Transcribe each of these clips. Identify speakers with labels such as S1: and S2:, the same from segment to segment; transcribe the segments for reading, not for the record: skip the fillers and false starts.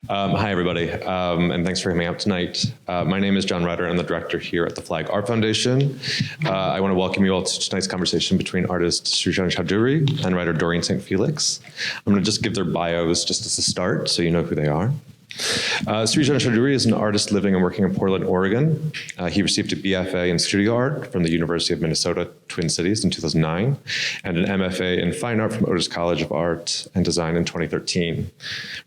S1: Hi, everybody, and thanks for coming out tonight. My name is John Ryder. I'm the director here at the Flag Art Foundation. I want to welcome you all to tonight's conversation between artist Srijon Chowdhury and writer Doreen St. Félix. I'm going to just give their bios just as a start so you know who they are. Srijon Chowdhury is an artist living and working in Portland, Oregon. He received a BFA in studio art from the University of Minnesota, Twin Cities in 2009, and an MFA in fine art from Otis College of Art and Design in 2013.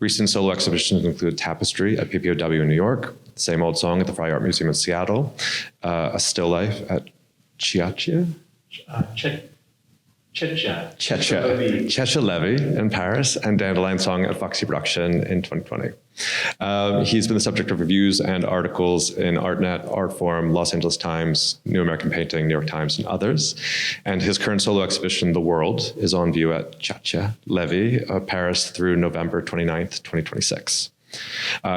S1: Recent solo exhibitions include Tapestry at PPOW in New York, Same Old Song at the Fry Art Museum in Seattle, A Still Life at Chiachia? Checha Levy in Paris, and Dandelion Song at Foxy Production in 2020. He's been the subject of reviews and articles in ArtNet, Artforum, Los Angeles Times, New American Painting, New York Times, and others. And his current solo exhibition, The World, is on view at Checha Levy, Paris through November 29th, 2026.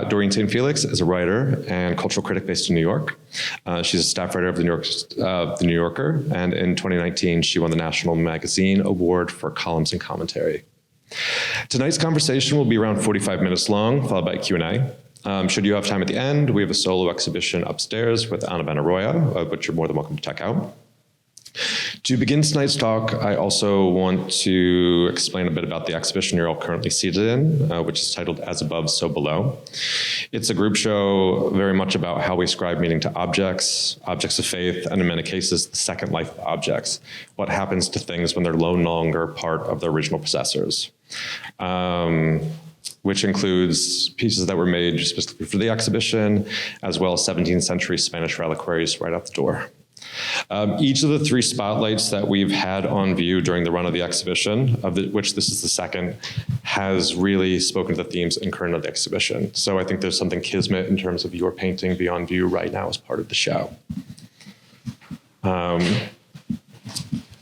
S1: Doreen St. Félix is a writer and cultural critic based in New York. She's a staff writer of the New Yorker, and in 2019, she won the National Magazine Award for Columns and Commentary. Tonight's conversation will be around 45 minutes long, followed by a Q&A. Should you have time at the end, we have a solo exhibition upstairs with Anna Benaroya, which you're more than welcome to check out. To begin tonight's talk, I also want to explain a bit about the exhibition you're all currently seated in, which is titled As Above, So Below. It's a group show very much about how we ascribe meaning to objects, objects of faith, and in many cases, the second life of objects. What happens to things when they're no longer part of their original possessors. Which includes pieces that were made specifically for the exhibition, as well as 17th century Spanish reliquaries right out the door. Each of the three spotlights that we've had on view during the run of the exhibition, which this is the second, has really spoken to the themes and current of the exhibition. So I think there's something kismet in terms of your painting be on view right now as part of the show.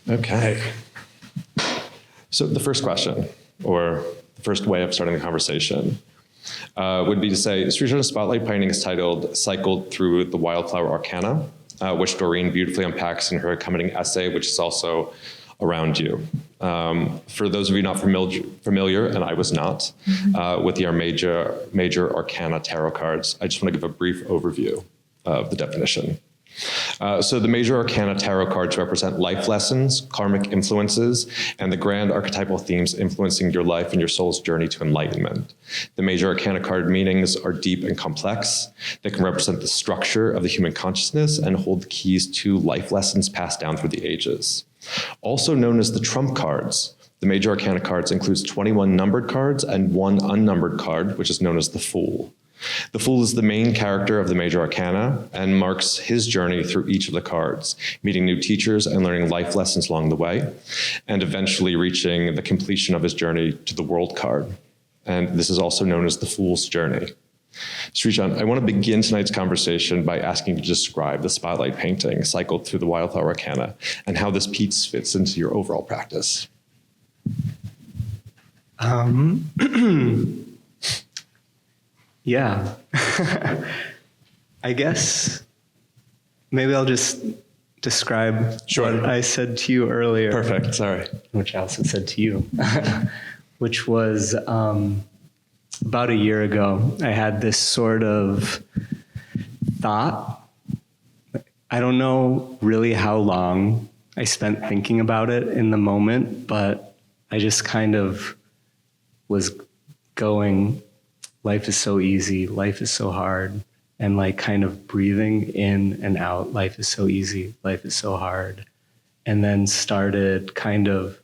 S1: Okay. So the first question, or the first way of starting the conversation, would be to say, Srijon's spotlight painting is titled Cycled Through the Wildflower Arcana, which Doreen beautifully unpacks in her accompanying essay, which is also around you. For those of you not familiar, and I was not, with the major arcana tarot cards, I just want to give a brief overview of the definition. So the major arcana tarot cards represent life lessons, karmic influences, and the grand archetypal themes influencing your life and your soul's journey to enlightenment. The major arcana card meanings are deep and complex. They can represent the structure of the human consciousness and hold the keys to life lessons passed down through the ages. Also known as the trump cards, the major arcana cards includes 21 numbered cards and one unnumbered card, which is known as the Fool. The Fool is the main character of the major arcana and marks his journey through each of the cards, meeting new teachers and learning life lessons along the way, and eventually reaching the completion of his journey to the World card. And this is also known as the Fool's Journey. Srijon, I want to begin tonight's conversation by asking you to describe the spotlight painting Cycled Through the Wildflower Arcana and how this piece fits into your overall practice.
S2: Yeah, I guess maybe I'll just describe what I said to you earlier.
S1: Perfect, sorry.
S2: Which I also said to you, which was about a year ago, I had this sort of thought. I don't know really how long I spent thinking about it in the moment, but I just kind of was going, life is so easy, life is so hard, and like kind of breathing in and out, life is so easy, life is so hard, and then started kind of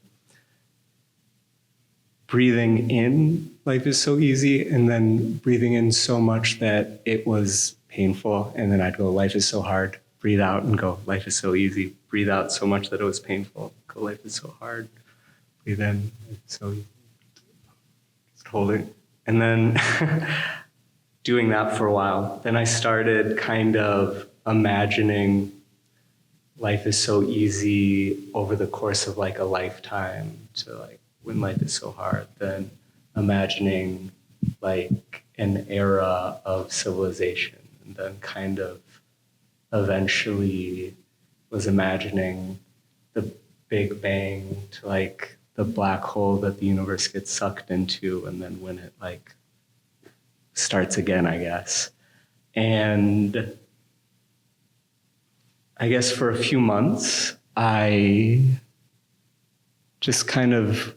S2: breathing in, life is so easy, and then breathing in so much that it was painful, and then I'd go, life is so hard, breathe out and go, life is so easy, breathe out so much that it was painful, go, life is so hard, breathe in, life is so easy, just hold it. And then doing that for a while, then I started kind of imagining life is so easy over the course of like a lifetime to like when life is so hard, then imagining like an era of civilization, and then kind of eventually was imagining the Big Bang to like the black hole that the universe gets sucked into, and then when it like starts again, I guess. And I guess for a few months, I just kind of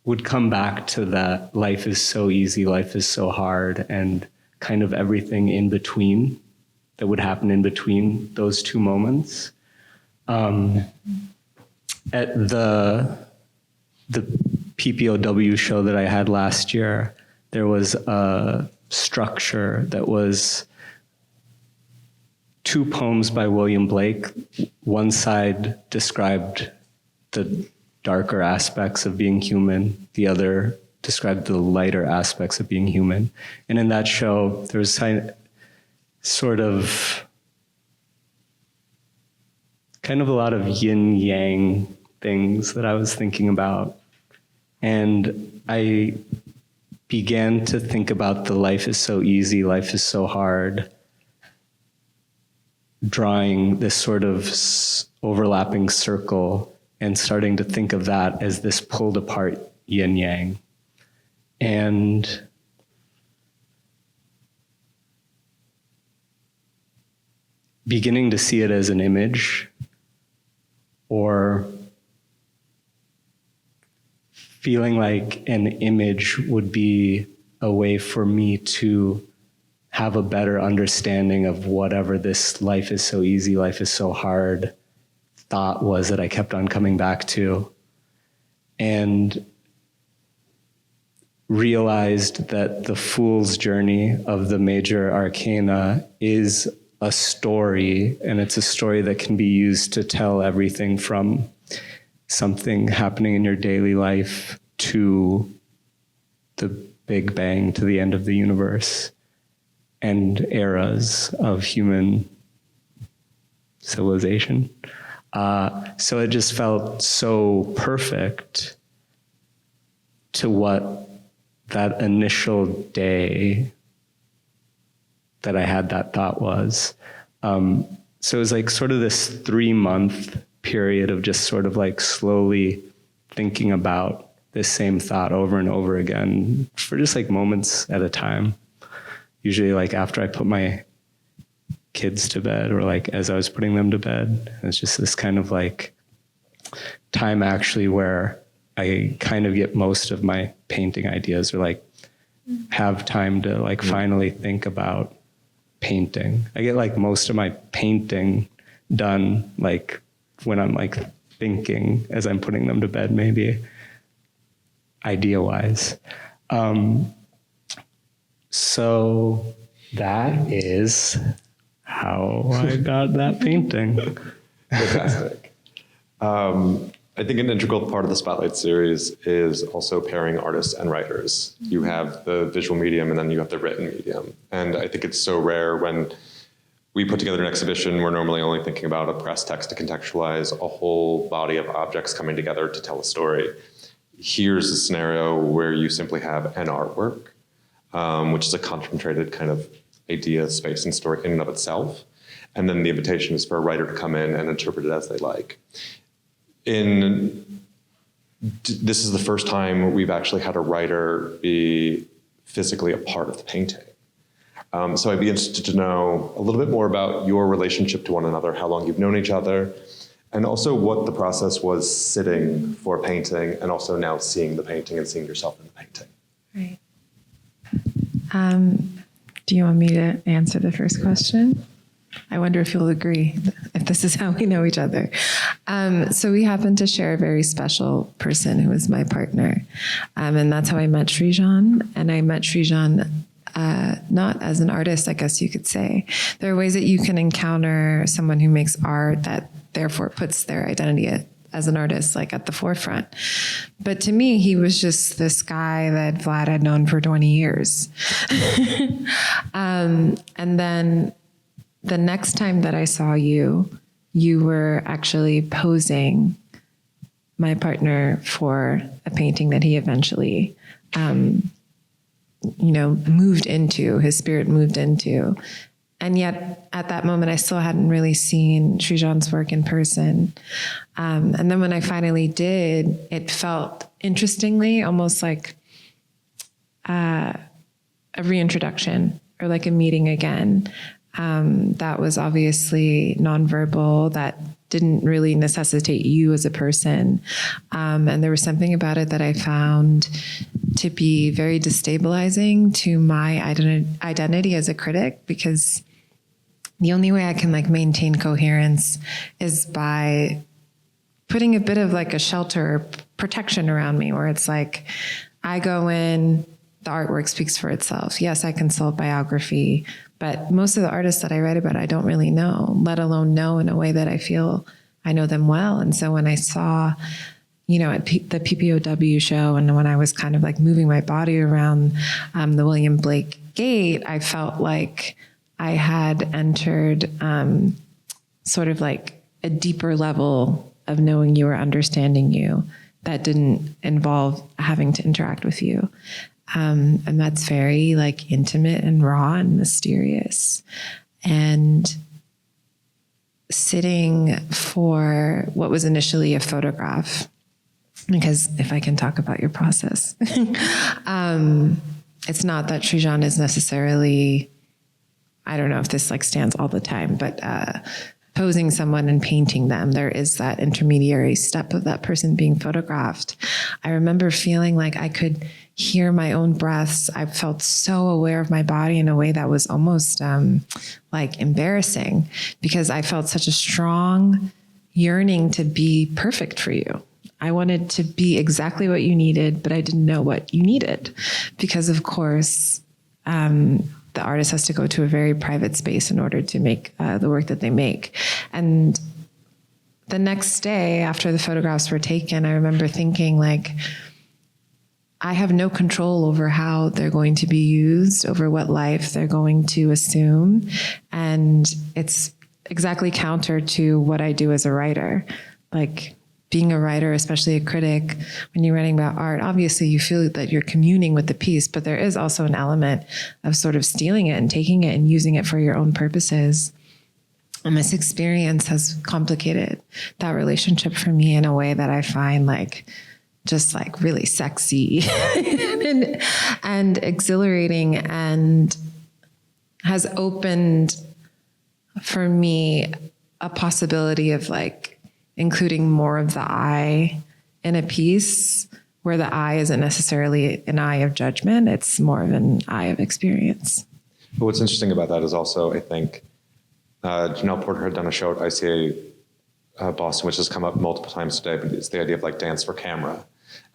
S2: would come back to that life is so easy, life is so hard, and kind of everything in between that would happen in between those two moments. At the PPOW show that I had last year, there was a structure that was 2 poems by William Blake. One side described the darker aspects of being human. The other described the lighter aspects of being human. And in that show, there was sort of kind of a lot of yin-yang things that I was thinking about. And I began to think about the life is so easy, life is so hard, drawing this sort of overlapping circle and starting to think of that as this pulled apart yin-yang. And beginning to see it as an image, or feeling like an image would be a way for me to have a better understanding of whatever this life is so easy, life is so hard thought was that I kept on coming back to, and realized that the fool's journey of the major arcana is a story, and it's a story that can be used to tell everything from something happening in your daily life to the Big Bang, to the end of the universe, and eras of human civilization. So it just felt so perfect to what that initial day that I had that thought was. So it was like sort of this 3-month period of just sort of like slowly thinking about this same thought over and over again for just like moments at a time. Usually like after I put my kids to bed, or like as I was putting them to bed. It's just this kind of like time actually where I kind of get most of my painting ideas, or like have time to like finally think about painting. I get like most of my painting done like when I'm like thinking as I'm putting them to bed, maybe idea-wise. So that is how I got that painting.
S1: Fantastic. I think an integral part of the Spotlight series is also pairing artists and writers. You have the visual medium and then you have the written medium. And I think it's so rare when we put together an exhibition, we're normally only thinking about a press text to contextualize a whole body of objects coming together to tell a story. Here's a scenario where you simply have an artwork, which is a concentrated kind of idea, space, and story in and of itself. And then the invitation is for a writer to come in and interpret it as they like. This is the first time we've actually had a writer be physically a part of the painting. So I'd be interested to know a little bit more about your relationship to one another, how long you've known each other, and also what the process was sitting for painting, and also now seeing the painting and seeing yourself in the painting.
S3: Right. Do you want me to answer the first question? I wonder if you'll agree, if this is how we know each other. So we happen to share a very special person who is my partner. And that's how I met Srijon. And I met Srijon not as an artist, I guess you could say. There are ways that you can encounter someone who makes art that therefore puts their identity as an artist, like at the forefront. But to me, he was just this guy that Vlad had known for 20 years. And then the next time that I saw you, you were actually posing my partner for a painting that he eventually, moved into, his spirit moved into. And yet at that moment, I still hadn't really seen Srijon's work in person. And then when I finally did, it felt interestingly almost like a reintroduction or like a meeting again. That was obviously nonverbal, that didn't really necessitate you as a person. And there was something about it that I found to be very destabilizing to my identity as a critic, because the only way I can like maintain coherence is by putting a bit of like a shelter or protection around me, where it's like, I go in, the artwork speaks for itself. Yes, I consult biography, but most of the artists that I write about, I don't really know, let alone know in a way that I feel I know them well. And so when I saw, you know, at the PPOW show, and when I was kind of like moving my body around the William Blake gate, I felt like I had entered sort of like a deeper level of knowing you or understanding you that didn't involve having to interact with you. And that's very like intimate and raw and mysterious. And sitting for what was initially a photograph, because if I can talk about your process, it's not that Srijon is necessarily, I don't know if this like stands all the time, but posing someone and painting them, there is that intermediary step of that person being photographed. I remember feeling like I could hear my own breaths. I felt so aware of my body in a way that was almost like embarrassing, because I felt such a strong yearning to be perfect for you. I wanted to be exactly what you needed, but I didn't know what you needed, because of course, the artist has to go to a very private space in order to make the work that they make. And the next day after the photographs were taken, I remember thinking like, I have no control over how they're going to be used, over what life they're going to assume. And it's exactly counter to what I do as a writer. Like being a writer, especially a critic, when you're writing about art, obviously you feel that you're communing with the piece, but there is also an element of sort of stealing it and taking it and using it for your own purposes. And this experience has complicated that relationship for me in a way that I find like just like really sexy and exhilarating, and has opened for me a possibility of like including more of the I in a piece, where the I isn't necessarily an eye of judgment. It's more of an eye of experience.
S1: But what's interesting about that is also, I think, Janelle Porter had done a show at ICA Boston, which has come up multiple times today, but it's the idea of like dance for camera.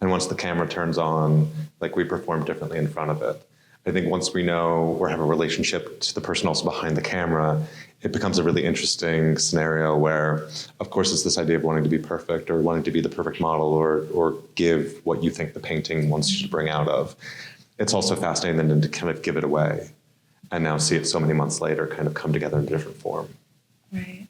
S1: And once the camera turns on, like we perform differently in front of it. I think once we know or have a relationship to the person also behind the camera, it becomes a really interesting scenario where, of course, it's this idea of wanting to be perfect or wanting to be the perfect model or give what you think the painting wants you to bring out of. It's also fascinating then to kind of give it away and now see it so many months later kind of come together in a different form.
S3: Right.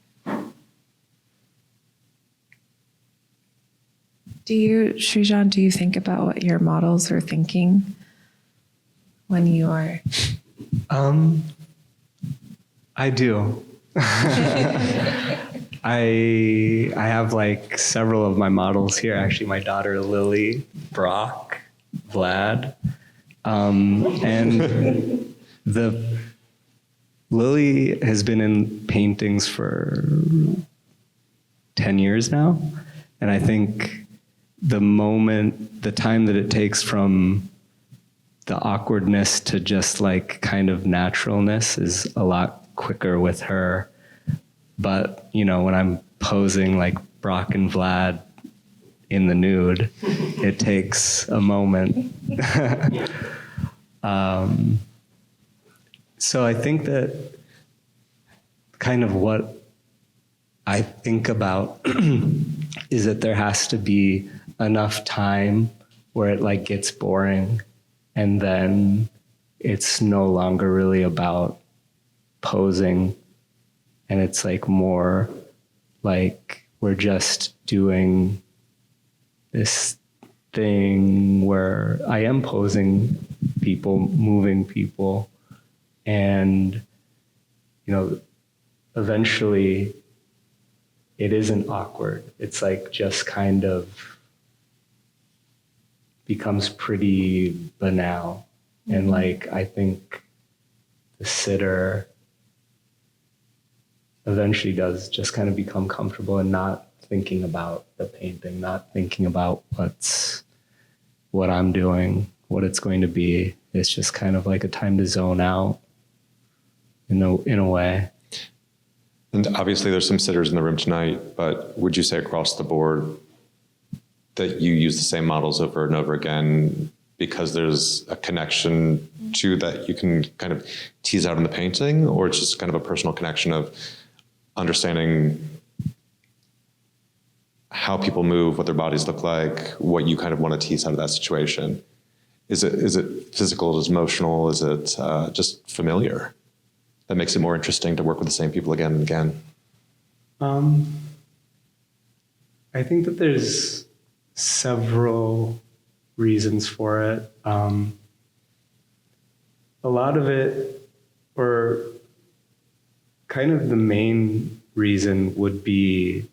S3: Srijon, do you think about what your models are thinking when you are?
S2: I do. I have like several of my models here. Actually, my daughter Lily, Brock, Vlad, and Lily has been in paintings for 10 years now, and I think the time that it takes from the awkwardness to just like kind of naturalness is a lot quicker with her. But, you know, when I'm posing like Brock and Vlad in the nude, it takes a moment. So I think that kind of what I think about is that there has to be enough time where it like gets boring, and then it's no longer really about posing, and it's like more like we're just doing this thing where I am posing people, moving people, and you know, eventually it isn't awkward. It's like just kind of becomes pretty banal. And like, I think the sitter eventually does just kind of become comfortable and not thinking about the painting, not thinking about what I'm doing, what it's going to be. It's just kind of like a time to zone out in a way.
S1: And obviously there's some sitters in the room tonight, but would you say across the board that you use the same models over and over again because there's a connection to that you can kind of tease out in the painting, or it's just kind of a personal connection of understanding how people move, what their bodies look like, what you kind of want to tease out of that situation? Is it physical, is it emotional, is it just familiar? That makes it more interesting to work with the same people again and again?
S2: I think that there's several reasons for it. A lot of it, or kind of the main reason, would be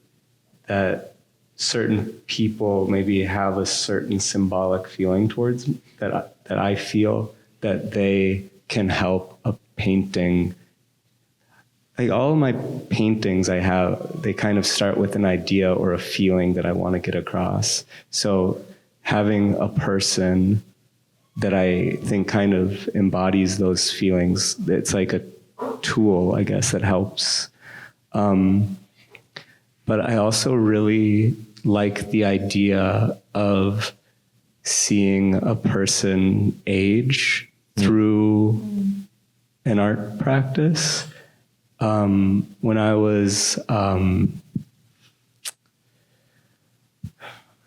S2: that certain people maybe have a certain symbolic feeling towards me, that I feel that they can help a painting. Like all of my paintings I have, they kind of start with an idea or a feeling that I want to get across. So having a person that I think kind of embodies those feelings, it's like a tool, I guess, that helps. But I also really like the idea of seeing a person age through an art practice. When I was, I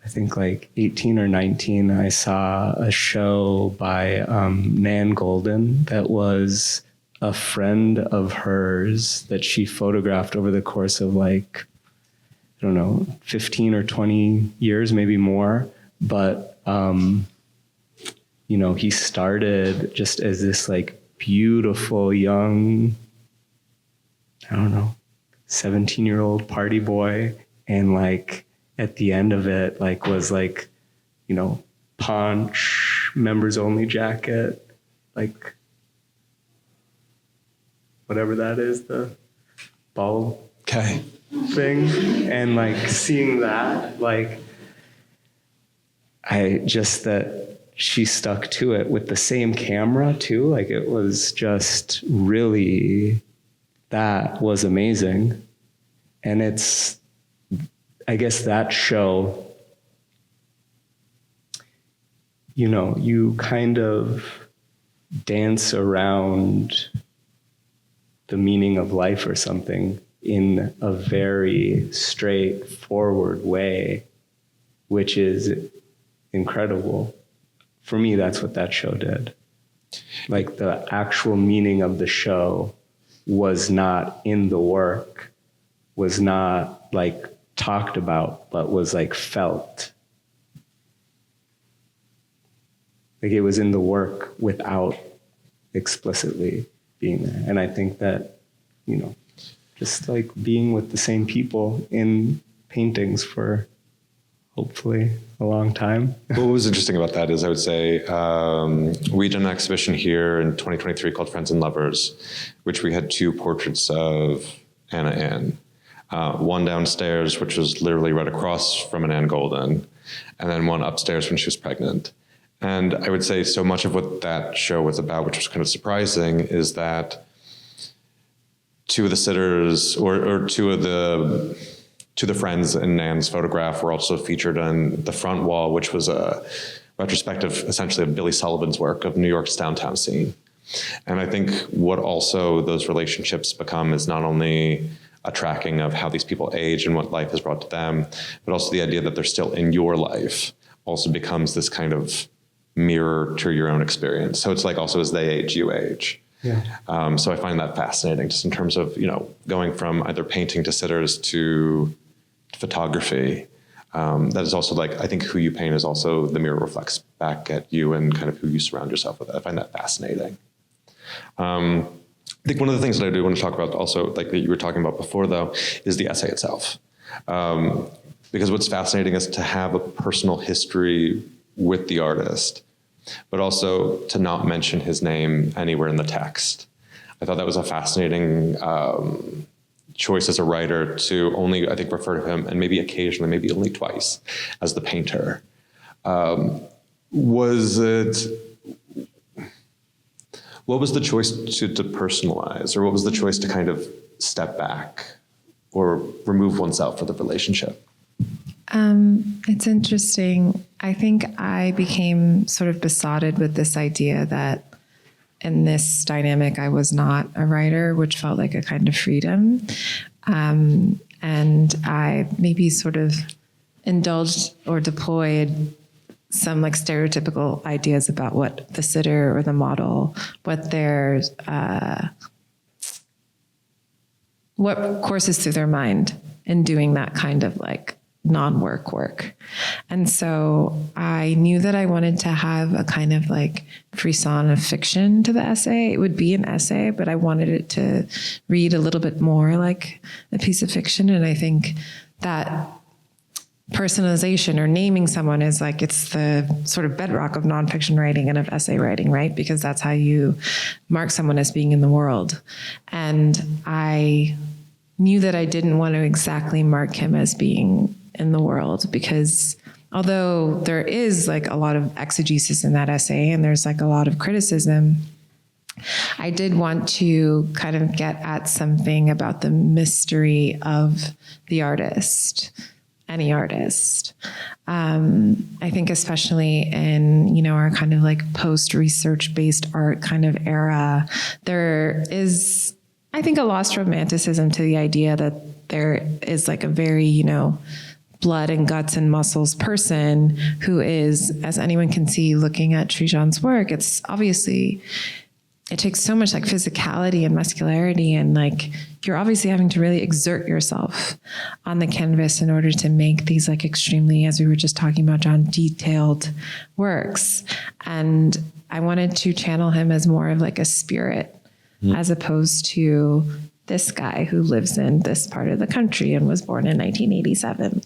S2: think like 18 or 19, I saw a show by Nan Golden that was a friend of hers that she photographed over the course of like, I don't know, 15 or 20 years, maybe more. But, you know, he started just as this like beautiful young, I don't know, 17-year-old party boy. And like at the end of it, like was like, you know, paunch, members only jacket, like whatever that is, the ball thing. And like seeing that, like that she stuck to it with the same camera too. Like it was just really, that was amazing. And it's, I guess that show, you know, you kind of dance around the meaning of life or something in a very straightforward way, which is incredible. For me, that's what that show did. Like the actual meaning of the show was not in the work, was not like talked about, but was like felt. Like it was in the work without explicitly being there. And I think that, you know, just like being with the same people in paintings for hopefully a long time.
S1: What was interesting about that is I would say we did an exhibition here in 2023 called Friends and Lovers, which we had two portraits of Anna in. One downstairs, which was literally right across from an Anne Golden, and then one upstairs when she was pregnant. And I would say so much of what that show was about, which was kind of surprising, is that two of the sitters or two of the friends in Nan's photograph were also featured on the front wall, which was a retrospective, essentially, of Billy Sullivan's work of New York's downtown scene. And I think what also those relationships become is not only a tracking of how these people age and what life has brought to them, but also the idea that they're still in your life also becomes this kind of mirror to your own experience. So it's like also as they age, you age.
S2: Yeah.
S1: So I find that fascinating just in terms of, you know, going from either painting to sitters to photography. That is also like, I think who you paint is also the mirror reflects back at you and kind of who you surround yourself with. I find that fascinating. I think one of the things that I do want to talk about also, like that you were talking about before though, is the essay itself. Because what's fascinating is to have a personal history with the artist but also to not mention his name anywhere in the text. I thought that was a fascinating choice as a writer to only, I think, refer to him, and maybe occasionally, maybe only twice, as the painter. What was the choice to depersonalize, or what was the choice to kind of step back or remove oneself from the relationship?
S3: It's interesting. I think I became sort of besotted with this idea that in this dynamic, I was not a writer, which felt like a kind of freedom. And I maybe sort of indulged or deployed some like stereotypical ideas about what the sitter or the model, what courses through their mind in doing that kind of like non-work work. And so I knew that I wanted to have a kind of like frisson of fiction to the essay. It would be an essay, but I wanted it to read a little bit more like a piece of fiction. And I think that personalization or naming someone is like, it's the sort of bedrock of nonfiction writing and of essay writing, right? Because that's how you mark someone as being in the world. And I knew that I didn't want to exactly mark him as being in the world, because although there is like a lot of exegesis in that essay and there's like a lot of criticism, I did want to kind of get at something about the mystery of the artist, any artist. I think especially in, our kind of like post-research based art kind of era, there is, I think, a lost romanticism to the idea that there is like a very, blood and guts and muscles person who is, as anyone can see looking at Srijon's work, it's obviously, it takes so much like physicality and muscularity, and like you're obviously having to really exert yourself on the canvas in order to make these like extremely, as we were just talking about, John, detailed works. And I wanted to channel him as more of like a spirit, as opposed to this guy who lives in this part of the country and was born in 1987.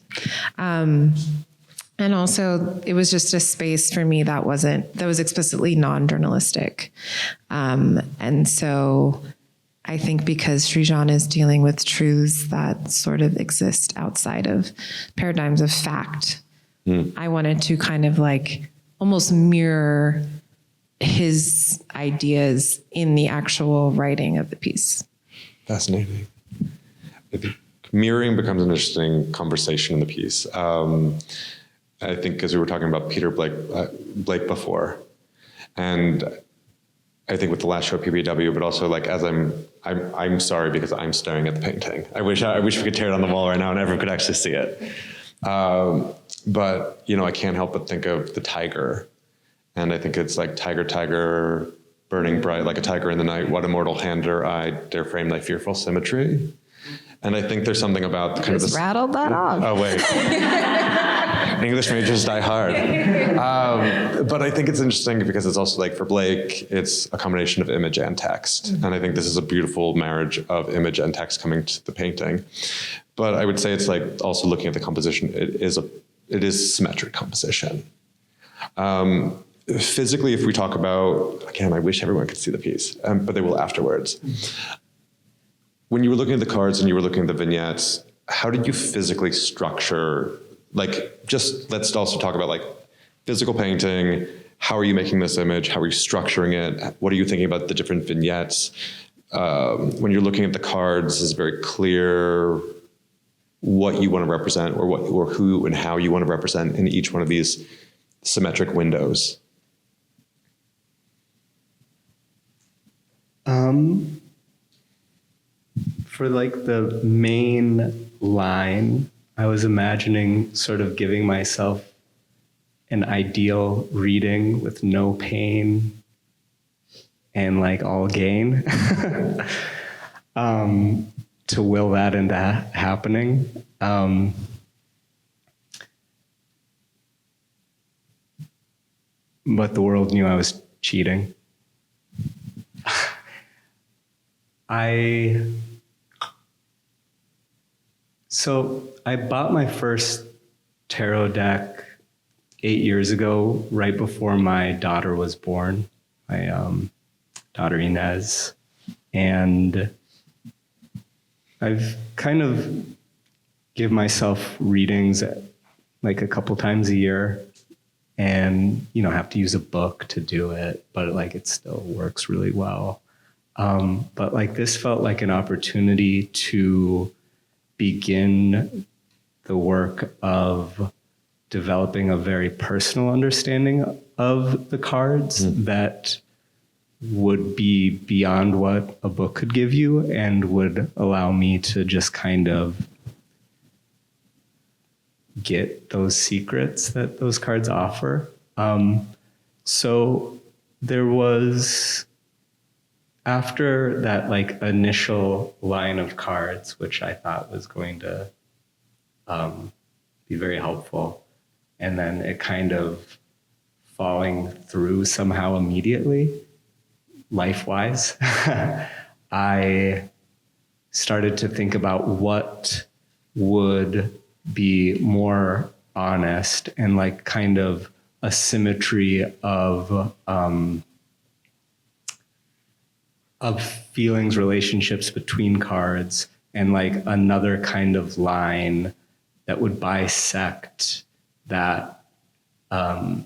S3: And also it was just a space for me that was explicitly non-journalistic. And so I think because Srijon is dealing with truths that sort of exist outside of paradigms of fact, I wanted to kind of like almost mirror his ideas in the actual writing of the piece.
S1: Fascinating. I think mirroring becomes an interesting conversation in the piece. I think because we were talking about Peter Blake before, and I think with the last show PBW, but also like as I'm sorry because I'm staring at the painting. I wish we could tear it on the wall right now and everyone could actually see it. But I can't help but think of the tiger, and I think it's like tiger, burning bright like a tiger in the night. What immortal hand or eye dare frame thy fearful symmetry? And I think there's something about kind of this.
S3: Rattled that off.
S1: Oh wait. English majors die hard. But I think it's interesting because it's also like for Blake, it's a combination of image and text. And I think this is a beautiful marriage of image and text coming to the painting. But I would say it's like also looking at the composition, it is symmetric composition. Physically, if we talk about, again, I wish everyone could see the piece, but they will afterwards. When you were looking at the cards and you were looking at the vignettes, how did you physically structure, let's also talk about like physical painting. How are you making this image? How are you structuring it? What are you thinking about the different vignettes? When you're looking at the cards, is it very clear what you want to represent or who and how you want to represent in each one of these symmetric windows?
S2: For like the main line, I was imagining sort of giving myself an ideal reading with no pain and like all gain to will that into happening. But the world knew I was cheating. So I bought my first tarot deck 8 years ago, right before my daughter was born, my daughter Inez. And I've kind of give myself readings like a couple times a year, and have to use a book to do it, but like it still works really well. But like this felt like an opportunity to begin the work of developing a very personal understanding of the cards that would be beyond what a book could give you, and would allow me to just kind of get those secrets that those cards offer. So there was, after that like initial line of cards, which I thought was going to be very helpful, and then it kind of falling through somehow immediately, life-wise, I started to think about what would be more honest and like kind of a symmetry of feelings, relationships between cards, and like another kind of line that would bisect that, it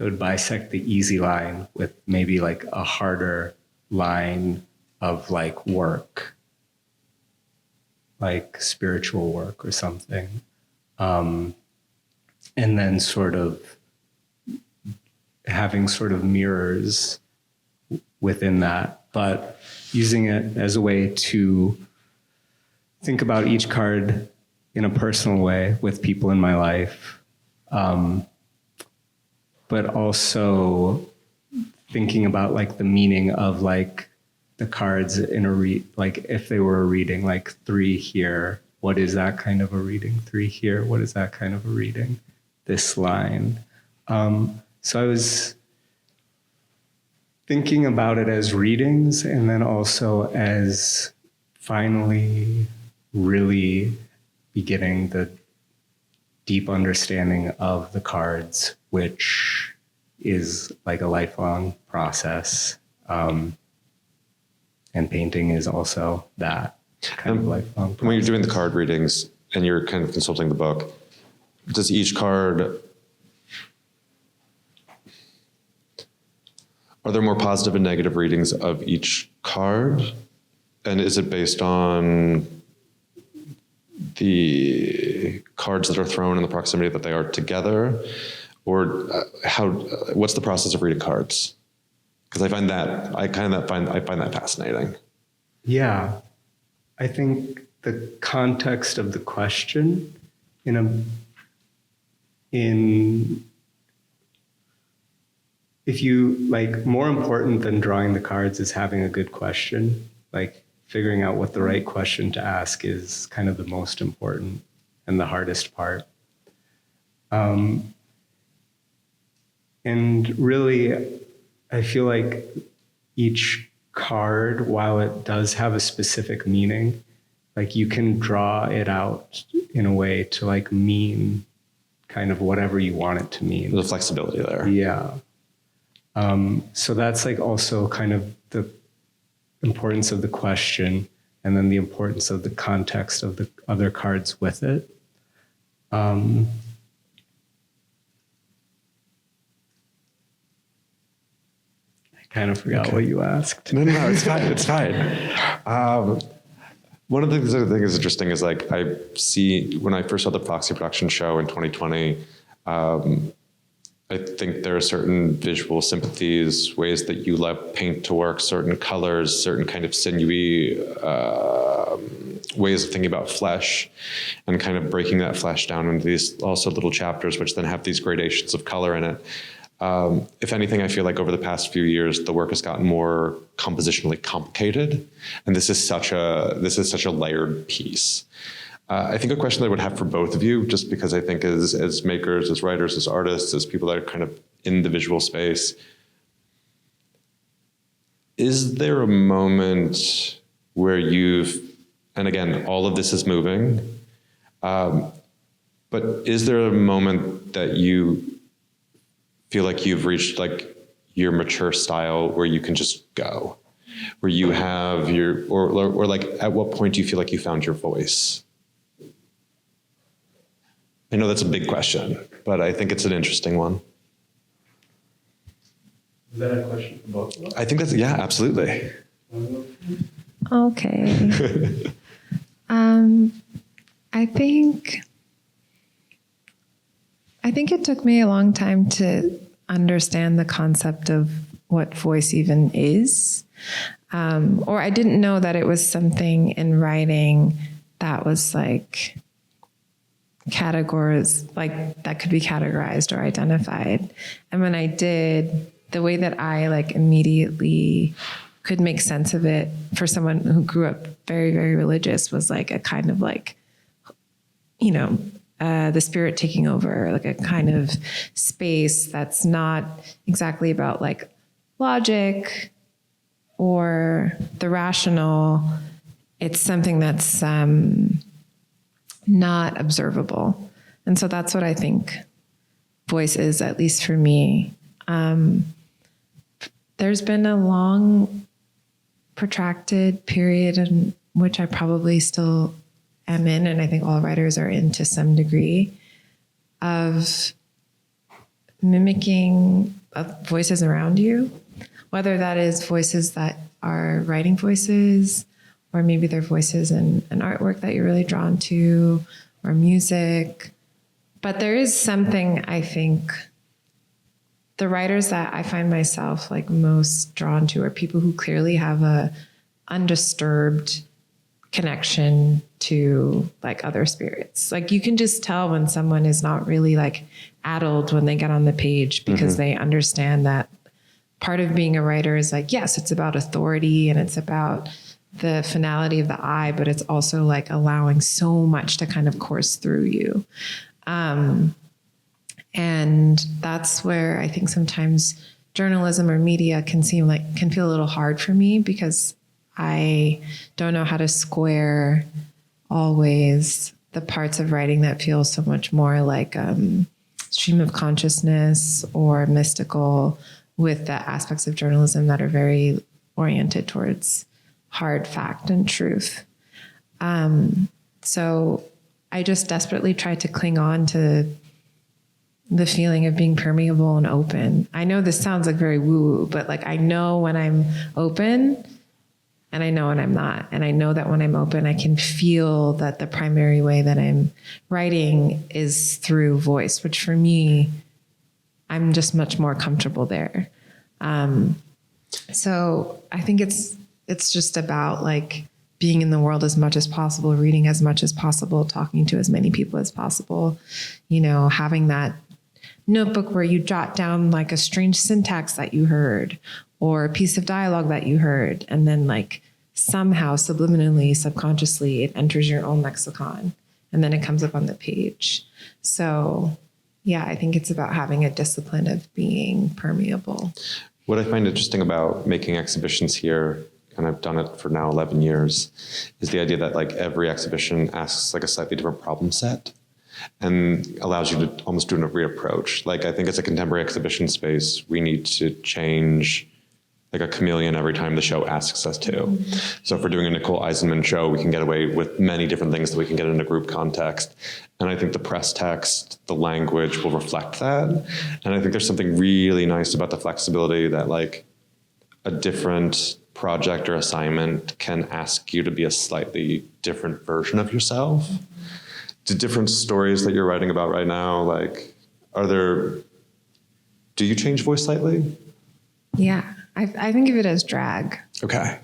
S2: would bisect the easy line with maybe like a harder line of like work, like spiritual work or something. And then sort of having sort of mirrors within that, but using it as a way to think about each card in a personal way with people in my life. But also thinking about like the meaning of like the cards in a like if they were a reading, like 3 here, what is that kind of a reading? 3 here, what is that kind of a reading? This line. So I was thinking about it as readings, and then also as finally really beginning the deep understanding of the cards, which is like a lifelong process. And painting is also that kind of lifelong process.
S1: When you're doing the card readings and you're kind of consulting the book, does each card, are there more positive and negative readings of each card? And is it based on the cards that are thrown and the proximity that they are together? Or what's the process of reading cards? Because I find that fascinating.
S2: Yeah, I think the context of the question if you like, more important than drawing the cards is having a good question. Like figuring out what the right question to ask is kind of the most important and the hardest part. And really, I feel like each card, while it does have a specific meaning, like you can draw it out in a way to like mean kind of whatever you want it to mean.
S1: There's flexibility there.
S2: Yeah. So that's like also kind of the importance of the question, and then the importance of the context of the other cards with it. I kind of forgot what you asked.
S1: No, it's fine. It's fine. One of the things I think is interesting is like I see when I first saw the Foxy production show in 2020, I think there are certain visual sympathies, ways that you let paint to work, certain colors, certain kind of sinewy ways of thinking about flesh, and kind of breaking that flesh down into these also little chapters, which then have these gradations of color in it. If anything, I feel like over the past few years, the work has gotten more compositionally complicated, and this is such a layered piece. I think a question that I would have for both of you, just because I think as makers, as writers, as artists, as people that are kind of in the visual space, is there a moment where and again, all of this is moving, but is there a moment that you feel like you've reached like your mature style where you can just go, where you have your, or like at what point do you feel like you found your voice? I know that's a big question, but I think it's an interesting one.
S2: Is that a question for both of us?
S1: I think that's, yeah, absolutely.
S3: Okay. I think it took me a long time to understand the concept of what voice even is. Or I didn't know that it was something in writing that was like categories, like that could be categorized or identified. And when I did, the way that I like immediately could make sense of it for someone who grew up very, very religious was like a kind of like, you know, the spirit taking over, like a kind of space that's not exactly about like logic or the rational. It's something that's not observable. And so that's what I think voice is, at least for me. There's been a long, protracted period in which I probably still am in, and I think all writers are in to some degree, of mimicking voices around you, whether that is voices that are writing voices, or maybe they're voices in an artwork that you're really drawn to, or music. But there is something, I think, the writers that I find myself like most drawn to are people who clearly have a undisturbed connection to like other spirits. Like you can just tell when someone is not really like addled when they get on the page, because they understand that part of being a writer is like, yes, it's about authority and it's about the finality of the eye, but it's also like allowing so much to kind of course through you. And that's where I think sometimes journalism or media can feel a little hard for me, because I don't know how to square always the parts of writing that feel so much more like stream of consciousness or mystical with the aspects of journalism that are very oriented towards hard fact and truth. So I just desperately tried to cling on to the feeling of being permeable and open. I know this sounds like very woo-woo, but like I know when I'm open and I know when I'm not. And I know that when I'm open, I can feel that the primary way that I'm writing is through voice, which for me, I'm just much more comfortable there. So I think it's just about like being in the world as much as possible, reading as much as possible, talking to as many people as possible, you know, having that notebook where you jot down like a strange syntax that you heard or a piece of dialogue that you heard. And then like somehow subliminally, subconsciously, it enters your own lexicon and then it comes up on the page. So yeah, I think it's about having a discipline of being permeable.
S1: What I find interesting about making exhibitions here, and I've done it for now 11 years, is the idea that like every exhibition asks like a slightly different problem set and allows you to almost do a reapproach. Like I think as a contemporary exhibition space, we need to change like a chameleon every time the show asks us to. So if we're doing a Nicole Eisenman show, we can get away with many different things that we can get in a group context. And I think the press text, the language will reflect that. And I think there's something really nice about the flexibility that like a different project or assignment can ask you to be a slightly different version of yourself. The different stories that you're writing about right now, like, do you change voice slightly?
S3: Yeah, I think of it as drag.
S1: Okay.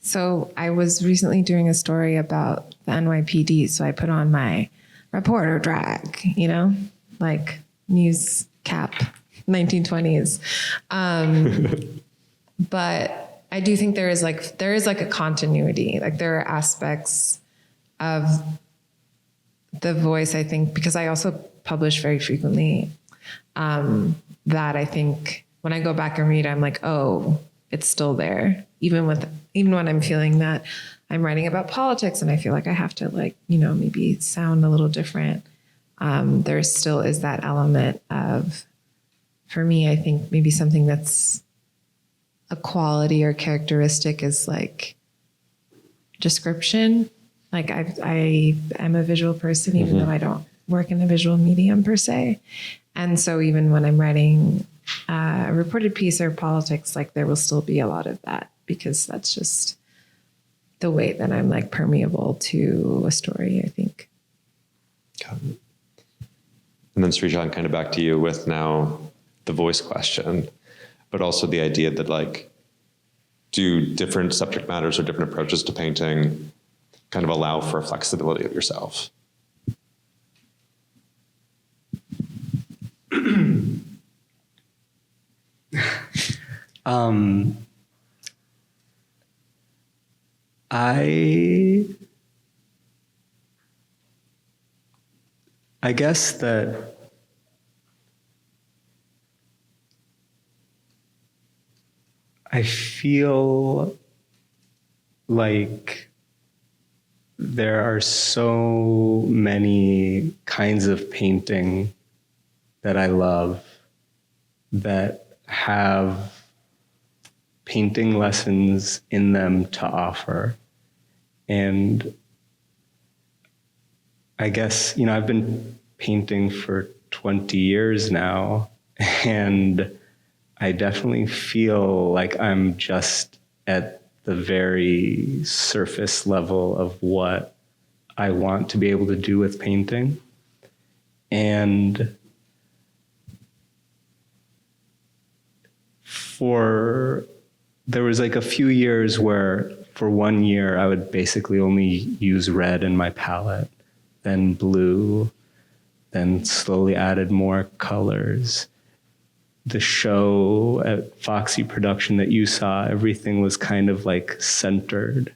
S3: So I was recently doing a story about the NYPD. So I put on my reporter drag, you know, like news cap, 1920s. But I do think there is like a continuity. Like there are aspects of the voice, I think, because I also publish very frequently, that I think when I go back and read, I'm like, oh, it's still there. Even when I'm feeling that I'm writing about politics and I feel like I have to like, you know, maybe sound a little different. There still is that element of for me, I think maybe something that's a quality or characteristic is like description. Like I am a visual person, even though I don't work in a visual medium per se. And so even when I'm writing a reported piece or politics, like there will still be a lot of that, because that's just the way that I'm like permeable to a story, I think.
S1: Got it. And then Srijon, kind of back to you with now the voice question, but also the idea that like, do different subject matters or different approaches to painting kind of allow for a flexibility of yourself?
S2: I guess that I feel like there are so many kinds of painting that I love that have painting lessons in them to offer. And I guess, I've been painting for 20 years now, and I definitely feel like I'm just at the very surface level of what I want to be able to do with painting. And there was like a few years where for 1 year I would basically only use red in my palette, then blue, then slowly added more colors. The show at Foxy Production that you saw, everything was kind of like centered.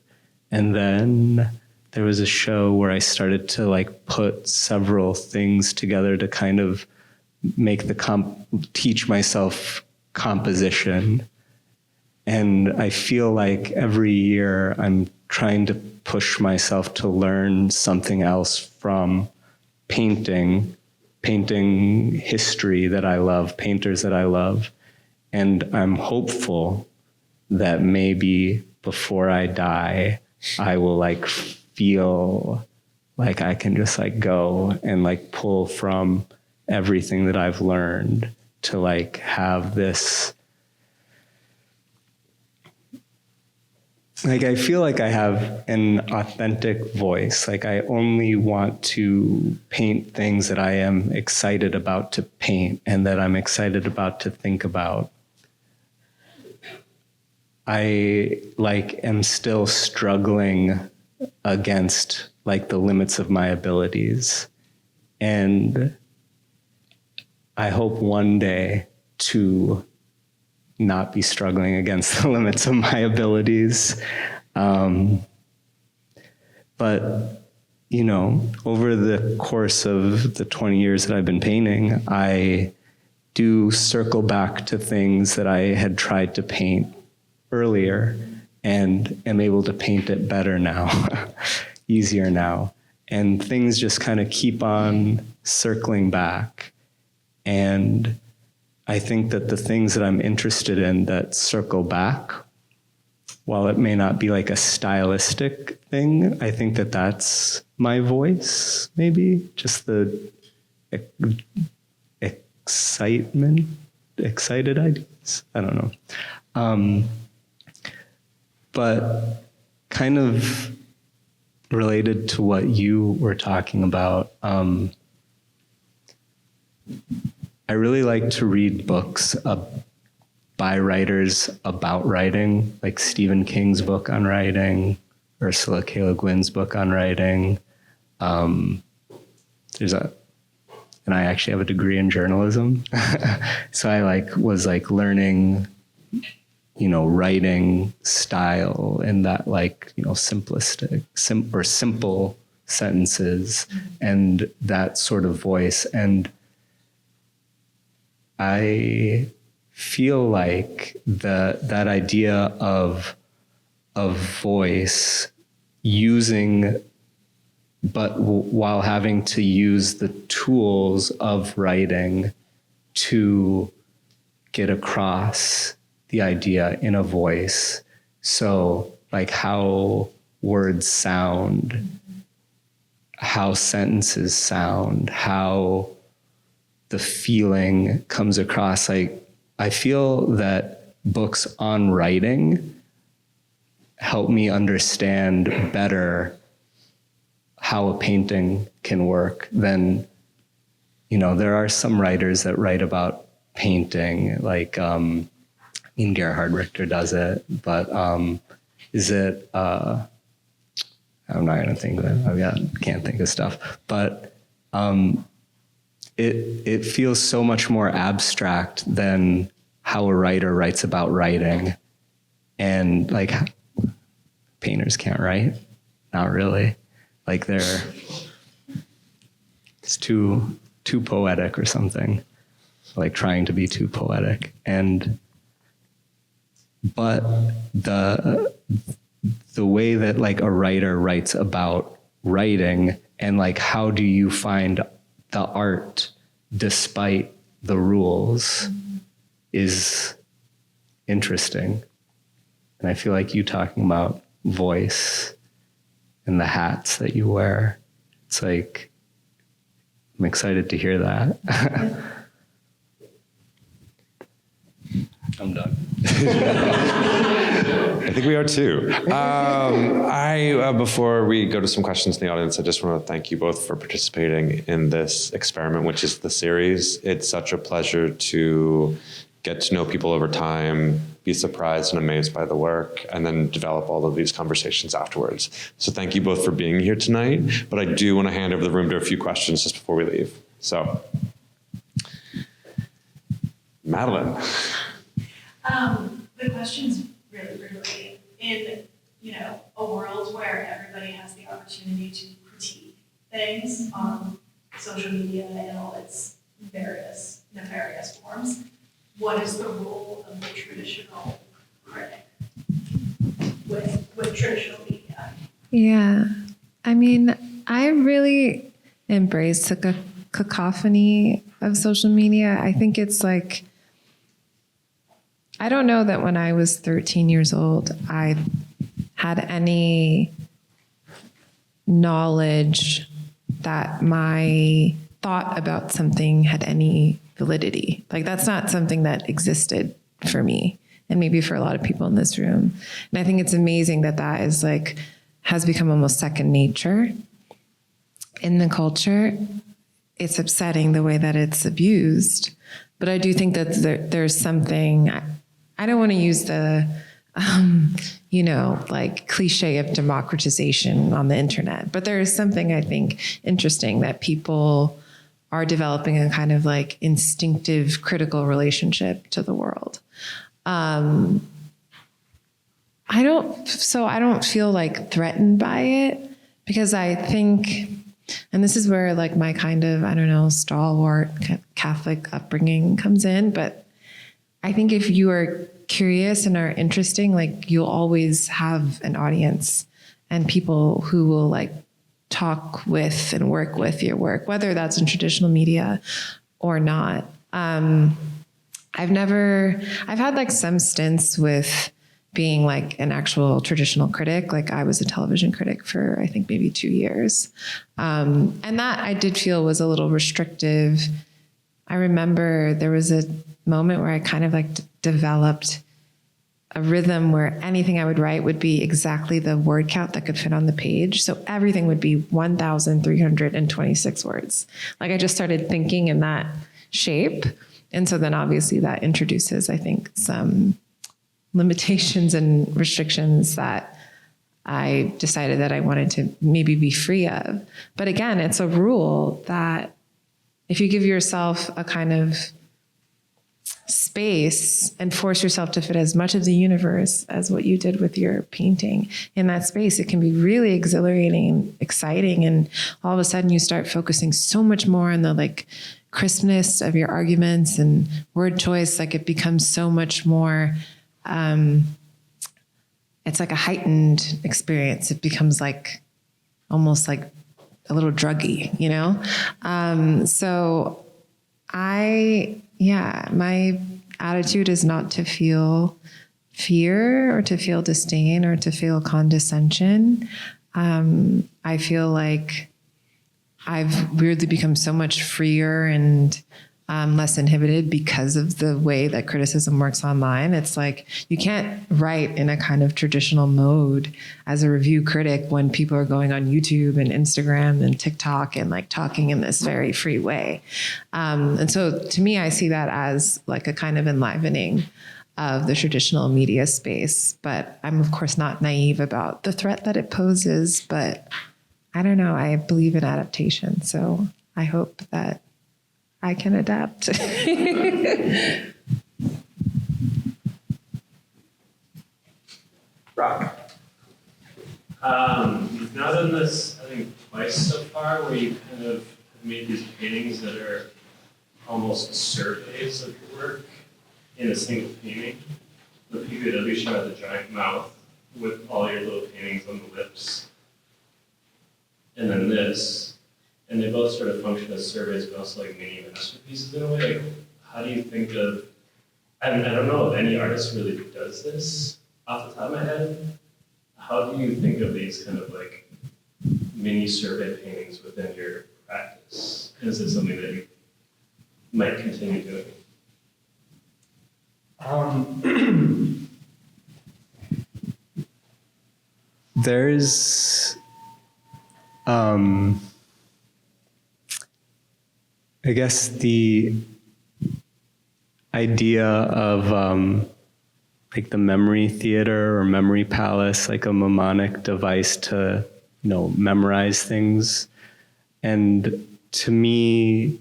S2: And then there was a show where I started to like put several things together to kind of make teach myself composition. And I feel like every year I'm trying to push myself to learn something else from painting history that I love, painters that I love. And I'm hopeful that maybe before I die, I will like feel like I can just like go and like pull from everything that I've learned to like have this. Like, I feel like I have an authentic voice. Like, I only want to paint things that I am excited about to paint and that I'm excited about to think about. I like am still struggling against like the limits of my abilities. And I hope one day to not be struggling against the limits of my abilities. But, over the course of the 20 years that I've been painting, I do circle back to things that I had tried to paint earlier and am able to paint it better now, easier now. And things just kind of keep on circling back. And I think that the things that I'm interested in that circle back, while it may not be like a stylistic thing, I think that that's my voice, maybe. Just the excited ideas. I don't know. But kind of related to what you were talking about, I really like to read books by writers about writing, like Stephen King's book on writing, Ursula K. Le Guin's book on writing. And I actually have a degree in journalism. So I was learning, writing style and that simplistic or simple sentences and that sort of voice. And I feel like that idea of voice but while having to use the tools of writing to get across the idea in a voice. So like how words sound, how sentences sound, how the feeling comes across. Like I feel that books on writing help me understand better how a painting can work than, there are some writers that write about painting, like, Gerhard Richter does it, but is it, I'm not going to think of it. I can't think of stuff, but it feels so much more abstract than how a writer writes about writing. And like, painters can't write, not really. Like it's too poetic or something, like trying to be too poetic. But the way that like a writer writes about writing, and like how do you find the art despite the rules, is interesting. And I feel like you talking about voice and the hats that you wear, it's like, I'm excited to hear that. I'm done.
S1: I think we are too. Before we go to some questions in the audience, I just want to thank you both for participating in this experiment, which is the series. It's such a pleasure to get to know people over time, be surprised and amazed by the work, and then develop all of these conversations afterwards. So thank you both for being here tonight, but I do want to hand over the room to a few questions just before we leave. So, Madeline.
S4: The question's really in, a world where everybody has the opportunity to critique things on social media in all its various nefarious forms. What is the role of the traditional critic with traditional media?
S3: Yeah. I mean, I really embrace the cacophony of social media. I think it's like, I don't know that when I was 13 years old, I had any knowledge that my thought about something had any validity. Like that's not something that existed for me, and maybe for a lot of people in this room. And I think it's amazing that that is like, has become almost second nature in the culture. It's upsetting the way that it's abused, but I do think that there's something, I don't want to use the, like cliche of democratization on the internet, but there is something I think interesting that people are developing a kind of like instinctive critical relationship to the world. I don't feel like threatened by it, because I think, and this is where like my kind of, stalwart Catholic upbringing comes in, but I think if you are curious and are interesting, like you'll always have an audience and people who will like talk with and work with your work, whether that's in traditional media or not. I've had like some stints with being like an actual traditional critic. Like I was a television critic for, I think maybe 2 years. And that I did feel was a little restrictive. I remember there was a moment where I kind of like developed a rhythm where anything I would write would be exactly the word count that could fit on the page. So everything would be 1,326 words. Like I just started thinking in that shape. And so then obviously that introduces, I think, some limitations and restrictions that I decided that I wanted to maybe be free of. But again, it's a rule that if you give yourself a kind of space and force yourself to fit as much of the universe as what you did with your painting in that space, it can be really exhilarating and exciting. And all of a sudden you start focusing so much more on the like crispness of your arguments and word choice. Like it becomes so much more, it's like a heightened experience. It becomes like almost like a little druggy, you know? So my attitude is not to feel fear or to feel disdain or to feel condescension. I feel like I've weirdly become so much freer and less inhibited because of the way that criticism works online. It's like you can't write in a kind of traditional mode as a review critic when people are going on YouTube and Instagram and TikTok and like talking in this very free way. And so to me, I see that as like a kind of enlivening of the traditional media space. But I'm of course not naive about the threat that it poses, but I don't know, I believe in adaptation. So I hope that I can adapt.
S5: Rock. You've now done this, I think, twice so far, where you kind of have made these paintings that are almost surveys of your work in a single painting. The PVW shot had the giant mouth with all your little paintings on the lips. And then this. And they both sort of function as surveys, but also like mini masterpieces in a way. Like, how do you think of, I don't know if any artist really does this off the top of my head. How do you think of these kind of like mini survey paintings within your practice? Is it something that you might continue doing?
S2: There's, I guess the idea of like the memory theater or memory palace, like a mnemonic device to, memorize things. And to me,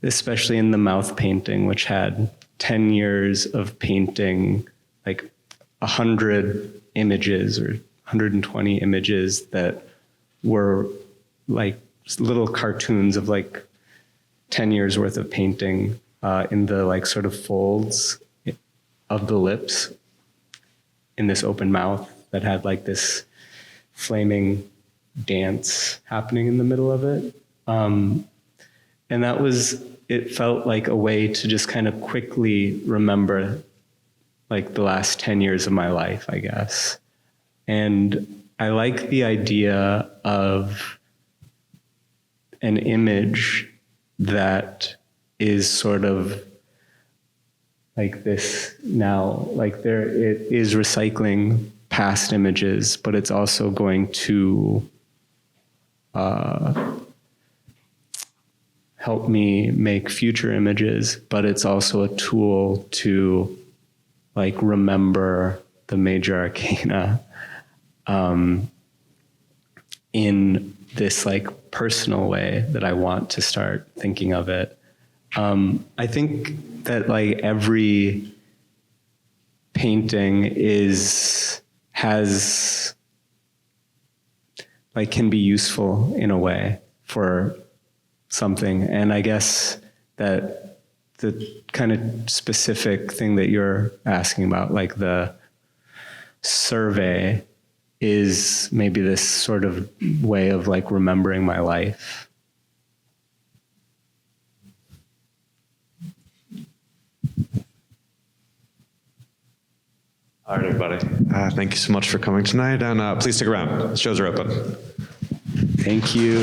S2: especially in the mouth painting, which had 10 years of painting, like 100 images or 120 images that were like little cartoons of like 10 years worth of painting in the like sort of folds of the lips in this open mouth that had like this flaming dance happening in the middle of it. And that was, it felt like a way to just kind of quickly remember like the last 10 years of my life, I guess. And I like the idea of an image that is sort of like this now, like it is recycling past images, but it's also going to help me make future images, but it's also a tool to like remember the major arcana in this like personal way that I want to start thinking of it. I think that like every painting has like can be useful in a way for something. And I guess that the kind of specific thing that you're asking about, like the survey, is maybe this sort of way of like remembering my life.
S1: All right, everybody. Thank you so much for coming tonight, and please stick around. Shows are open.
S2: Thank you.